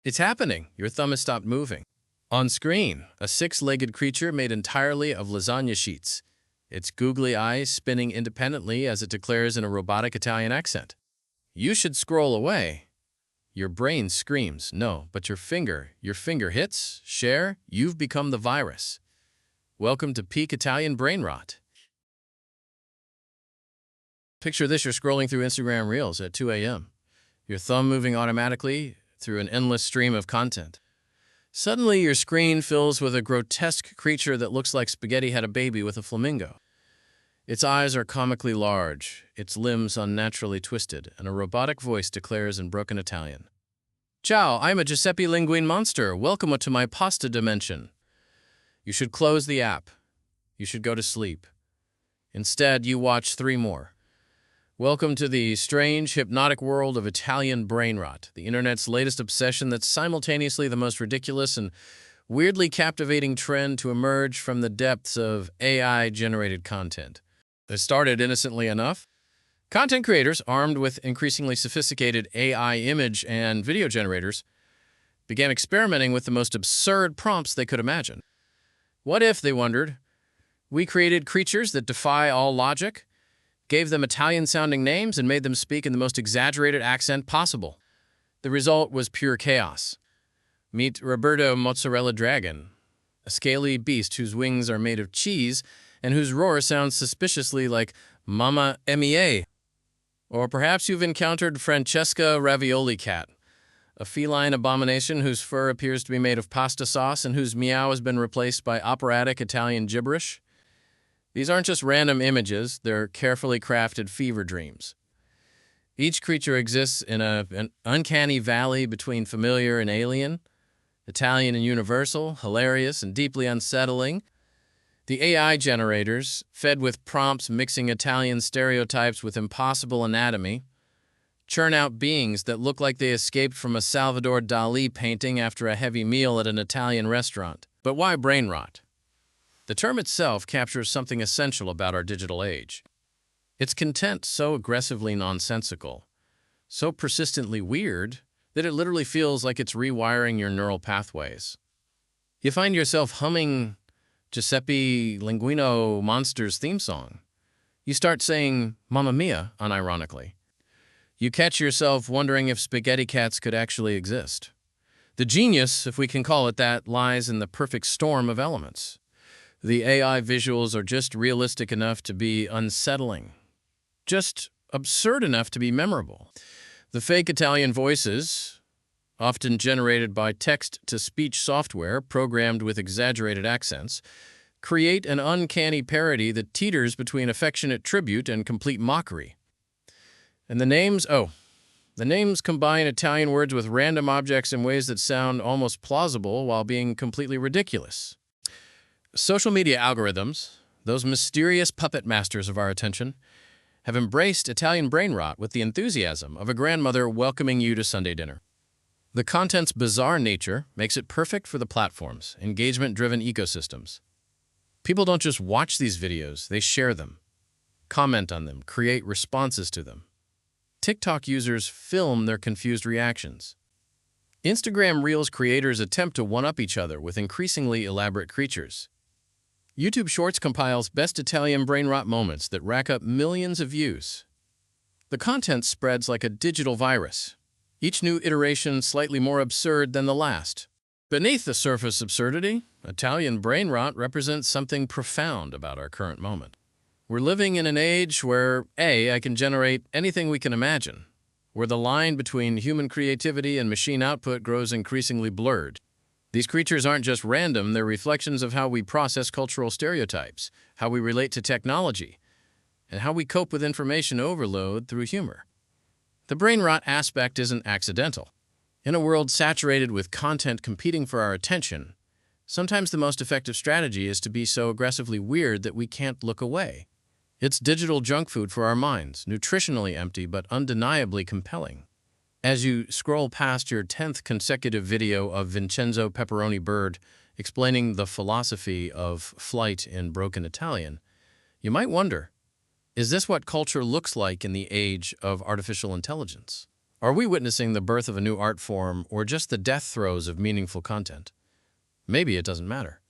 It's happening. Your thumb has stopped moving. On screen, a six-legged creature made entirely of lasagna sheets, its googly eyes spinning independently as it declares in a robotic Italian accent. You should scroll away. Your brain screams, no, but your finger hits, share, you've become the virus. Welcome to peak Italian brain rot. Picture this, you're scrolling through Instagram Reels at 2 a.m., your thumb moving automatically through an endless stream of content. Suddenly, your screen fills with a grotesque creature that looks like spaghetti had a baby with a flamingo. Its eyes are comically large, its limbs unnaturally twisted, and a robotic voice declares in broken Italian, "Ciao, I'm a Giuseppe Linguine monster. Welcome to my pasta dimension." You should close the app. You should go to sleep. Instead, you watch 3 more. Welcome to the strange, hypnotic world of Italian brain rot, the internet's latest obsession that's simultaneously the most ridiculous and weirdly captivating trend to emerge from the depths of AI-generated content. It started innocently enough. Content creators, armed with increasingly sophisticated AI image and video generators, began experimenting with the most absurd prompts they could imagine. What if, they wondered, we created creatures that defy all logic, gave them Italian-sounding names, and made them speak in the most exaggerated accent possible? The result was pure chaos. Meet Roberto Mozzarella Dragon, a scaly beast whose wings are made of cheese and whose roar sounds suspiciously like Mamma Mia. Or perhaps you've encountered Francesca Ravioli Cat, a feline abomination whose fur appears to be made of pasta sauce and whose meow has been replaced by operatic Italian gibberish. These aren't just random images, they're carefully crafted fever dreams. Each creature exists in an uncanny valley between familiar and alien, Italian and universal, hilarious and deeply unsettling. The AI generators, fed with prompts mixing Italian stereotypes with impossible anatomy, churn out beings that look like they escaped from a Salvador Dali painting after a heavy meal at an Italian restaurant. But why brain rot? The term itself captures something essential about our digital age. Its content so aggressively nonsensical, so persistently weird, that it literally feels like it's rewiring your neural pathways. You find yourself humming Giuseppe Linguine Monster's theme song. You start saying Mamma Mia unironically. You catch yourself wondering if spaghetti cats could actually exist. The genius, if we can call it that, lies in the perfect storm of elements. The AI visuals are just realistic enough to be unsettling, just absurd enough to be memorable. The fake Italian voices, often generated by text-to-speech software programmed with exaggerated accents, create an uncanny parody that teeters between affectionate tribute and complete mockery. And the names combine Italian words with random objects in ways that sound almost plausible while being completely ridiculous. Social media algorithms, those mysterious puppet masters of our attention, have embraced Italian brain rot with the enthusiasm of a grandmother welcoming you to Sunday dinner. The content's bizarre nature makes it perfect for the platform's engagement-driven ecosystems. People don't just watch these videos, they share them, comment on them, create responses to them. TikTok users film their confused reactions. Instagram Reels creators attempt to one-up each other with increasingly elaborate creatures. YouTube Shorts compiles best Italian brain rot moments that rack up millions of views. The content spreads like a digital virus, each new iteration slightly more absurd than the last. Beneath the surface absurdity, Italian brain rot represents something profound about our current moment. We're living in an age where, I can generate anything we can imagine, where the line between human creativity and machine output grows increasingly blurred. These creatures aren't just random, they're reflections of how we process cultural stereotypes, how we relate to technology, and how we cope with information overload through humor. The brain rot aspect isn't accidental. In a world saturated with content competing for our attention, sometimes the most effective strategy is to be so aggressively weird that we can't look away. It's digital junk food for our minds, nutritionally empty but undeniably compelling. As you scroll past your 10th consecutive video of Vincenzo Pepperoni Bird explaining the philosophy of flight in broken Italian, you might wonder, is this what culture looks like in the age of artificial intelligence? Are we witnessing the birth of a new art form or just the death throes of meaningful content? Maybe it doesn't matter.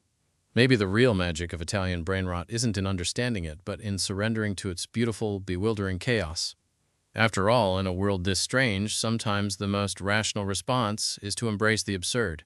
Maybe the real magic of Italian brainrot isn't in understanding it, but in surrendering to its beautiful, bewildering chaos. After all, in a world this strange, sometimes the most rational response is to embrace the absurd.